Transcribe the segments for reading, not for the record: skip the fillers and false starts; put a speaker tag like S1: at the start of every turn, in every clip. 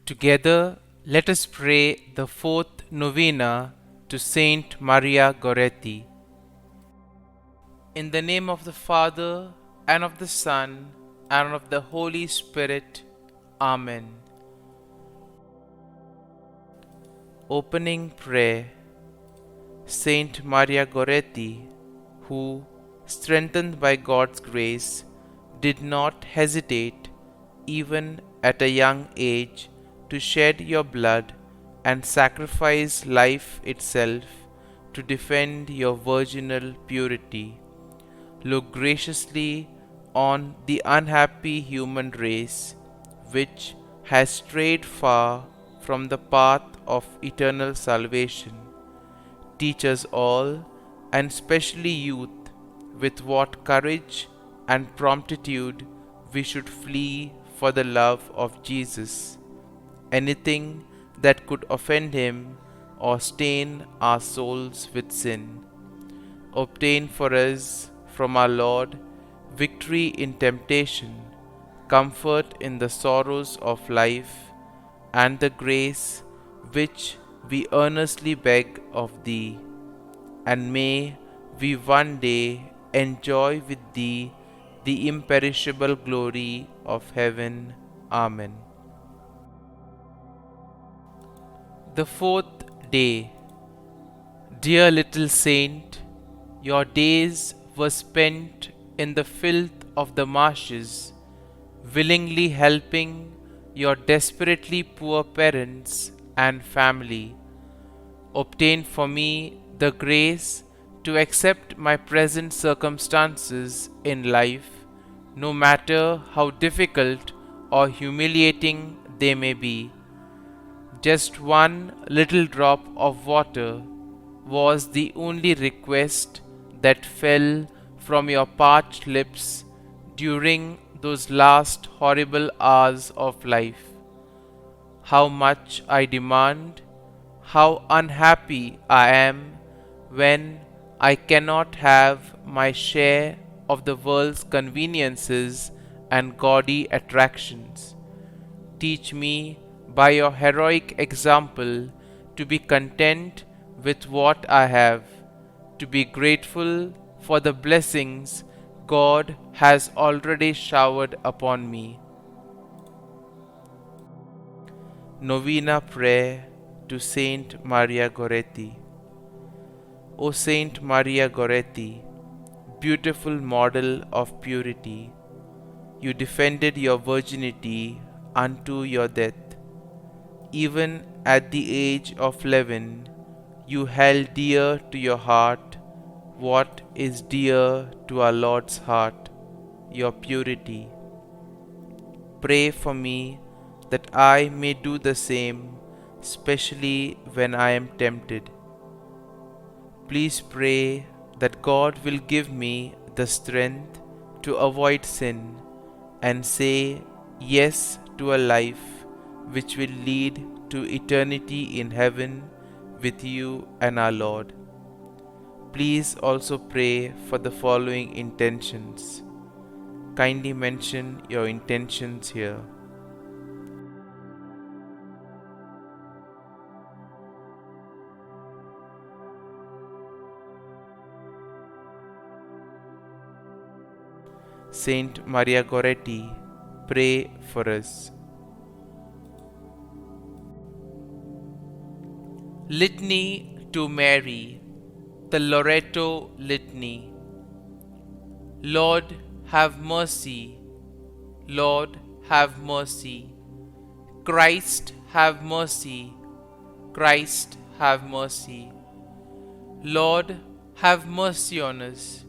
S1: Together, let us pray the fourth novena to St Maria Goretti. In the name of the Father, and of the Son, and of the Holy Spirit. Amen. Opening Prayer. Saint Maria Goretti, who, strengthened by God's grace, did not hesitate, even at a young age, to shed your blood and sacrifice life itself to defend your virginal purity. Look graciously on the unhappy human race, which has strayed far from the path of eternal salvation. Teach us all, and especially youth, with what courage and promptitude we should flee for the love of Jesus. Anything that could offend him or stain our souls with sin. Obtain for us from our Lord victory in temptation, comfort in the sorrows of life, and the grace which we earnestly beg of thee. And may we one day enjoy with thee the imperishable glory of heaven. Amen. The fourth day. Dear little saint, your days were spent in the filth of the marshes, willingly helping your desperately poor parents and family. Obtain for me the grace to accept my present circumstances in life, no matter how difficult or humiliating they may be. Just one little drop of water was the only request that fell from your parched lips during those last horrible hours of life. How much I demand, how unhappy I am when I cannot have my share of the world's conveniences and gaudy attractions. Teach me by your heroic example to be content with what I have, to be grateful for the blessings God has already showered upon me. Novena Prayer to St Maria Goretti. O St Maria Goretti, beautiful model of purity, you defended your virginity unto your death. Even at the age of 11, you held dear to your heart what is dear to our Lord's heart, your purity. Pray for me that I may do the same, especially when I am tempted. Please pray that God will give me the strength to avoid sin and say yes to a life which will lead to eternity in heaven with you and our Lord. Please also pray for the following intentions. Kindly mention your intentions here. Saint Maria Goretti, pray for us. Litany to Mary, the Loreto Litany. Lord, have mercy. Lord, have mercy. Christ, have mercy. Christ, have mercy. Lord, have mercy on us.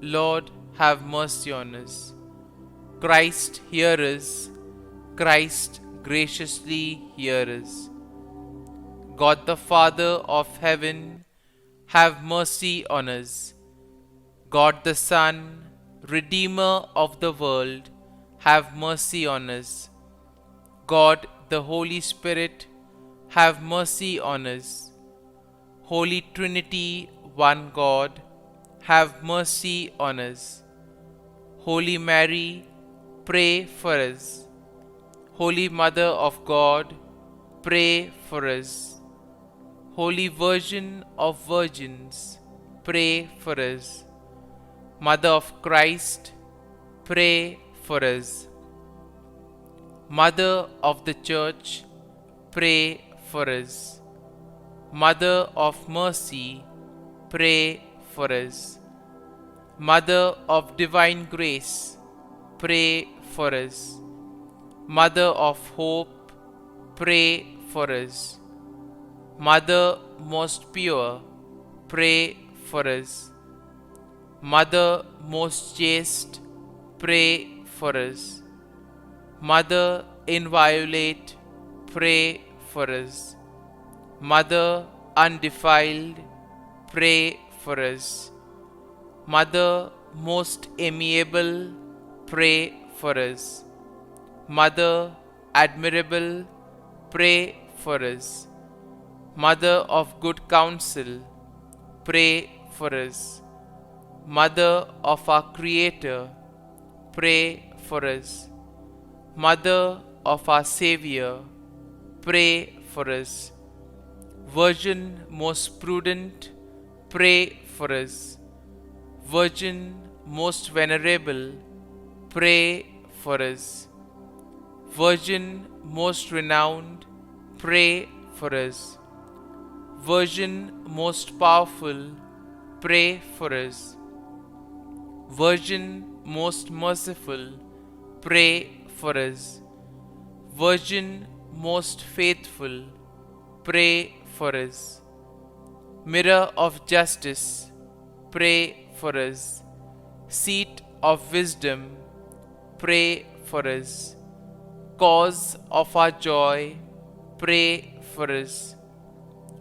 S1: Lord, have mercy on us. Christ, hear us. Christ, graciously hear us. God the Father of heaven, have mercy on us. God the Son, Redeemer of the world, have mercy on us. God the Holy Spirit, have mercy on us. Holy Trinity, one God, have mercy on us. Holy Mary, pray for us. Holy Mother of God, pray for us. Holy Virgin of Virgins, pray for us. Mother of Christ, pray for us. Mother of the Church, pray for us. Mother of Mercy, pray for us. Mother of Divine Grace, pray for us. Mother of Hope, pray for us. Mother most pure, pray for us. Mother most chaste, pray for us. Mother inviolate, pray for us. Mother undefiled, pray for us. Mother most amiable, pray for us. Mother admirable, pray for us. Mother of good counsel, pray for us. Mother of our Creator, pray for us. Mother of our Savior, pray for us. Virgin most prudent, pray for us. Virgin most venerable, pray for us. Virgin most renowned, pray for us. Virgin most powerful, pray for us. Virgin most merciful, pray for us. Virgin most faithful, pray for us. Mirror of justice, pray for us. Seat of wisdom, pray for us. Cause of our joy, pray for us.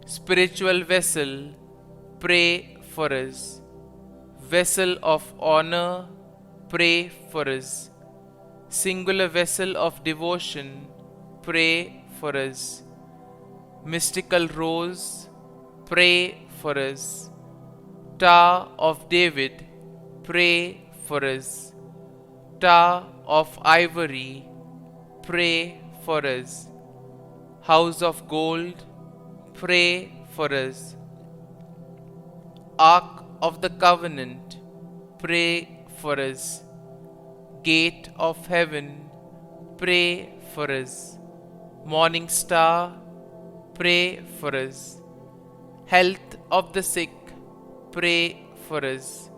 S1: Spiritual vessel, pray for us. Vessel of honor, pray for us. Singular vessel of devotion, pray for us. Mystical rose, pray for us. Tower of David, pray for us. Tower of ivory, pray for us. House of gold, pray for us. Ark of the Covenant, pray for us. Gate of heaven, pray for us. Morning star, pray for us. Health of the sick, pray for us.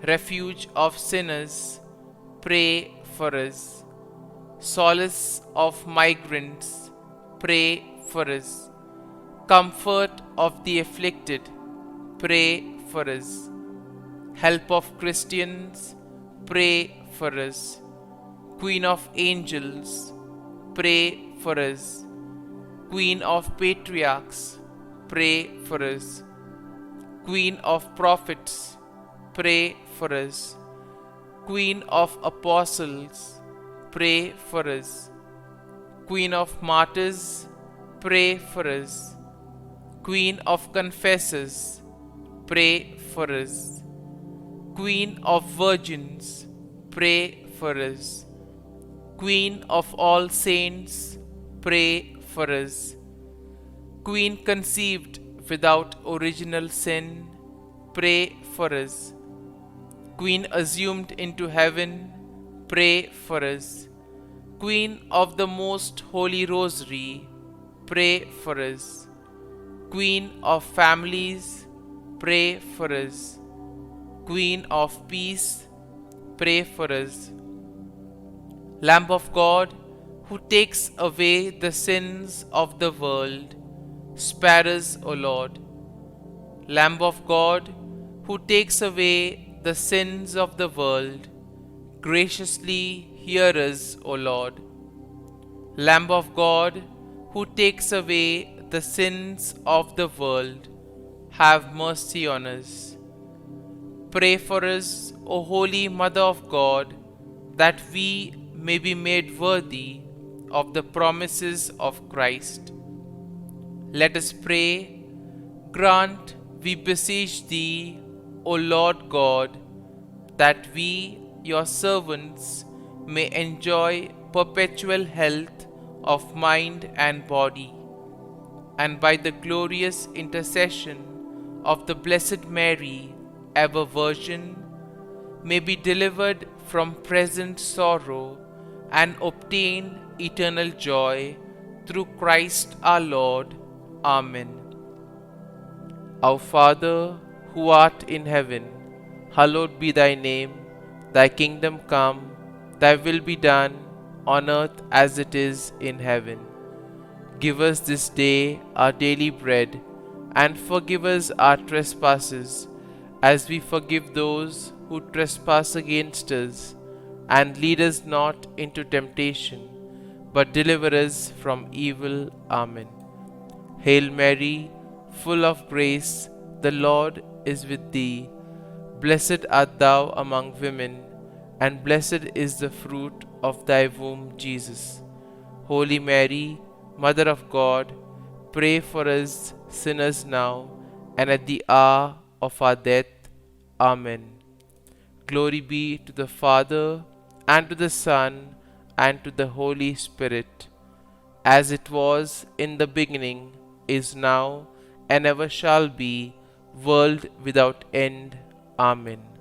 S1: Refuge of sinners, pray for us. Solace of migrants, pray for us. Comfort of the afflicted, pray for us. Help of Christians, pray for us. Queen of angels, pray for us. Queen of patriarchs, pray for us. Queen of prophets, pray for us. Queen of apostles, pray for us. Queen of martyrs, pray for us. Queen of confessors, pray for us. Queen of virgins, pray for us. Queen of all saints, pray for us. Queen conceived without original sin, pray for us. Queen assumed into heaven, pray for us. Queen of the most holy rosary, pray for us. Queen of families, pray for us. Queen of peace, pray for us. Lamb of God, who takes away the sins of the world, spare us, O Lord. Lamb of God, who takes away the sins of the world, graciously hear us, O Lord. Lamb of God, who takes away the sins of the world, have mercy on us. Pray for us, O Holy Mother of God, that we may be made worthy of the promises of Christ. Let us pray. Grant, we beseech Thee, O Lord God, that we, your servants, may enjoy perpetual health of mind and body, and by the glorious intercession of the Blessed Mary, ever Virgin, may be delivered from present sorrow and obtain eternal joy through Christ our Lord. Amen. Our Father, who art in heaven, hallowed be thy name. Thy kingdom come, thy will be done, on earth as it is in heaven. Give us this day our daily bread, and forgive us our trespasses, as we forgive those who trespass against us. And lead us not into temptation, but deliver us from evil. Amen. Hail Mary, full of grace, the Lord is with thee. Blessed art thou among women, and blessed is the fruit of thy womb, Jesus. Holy Mary, Mother of God, pray for us sinners now and at the hour of our death. Amen. Glory be to the Father, and to the Son, and to the Holy Spirit, as it was in the beginning, is now, and ever shall be, world without end. Amen.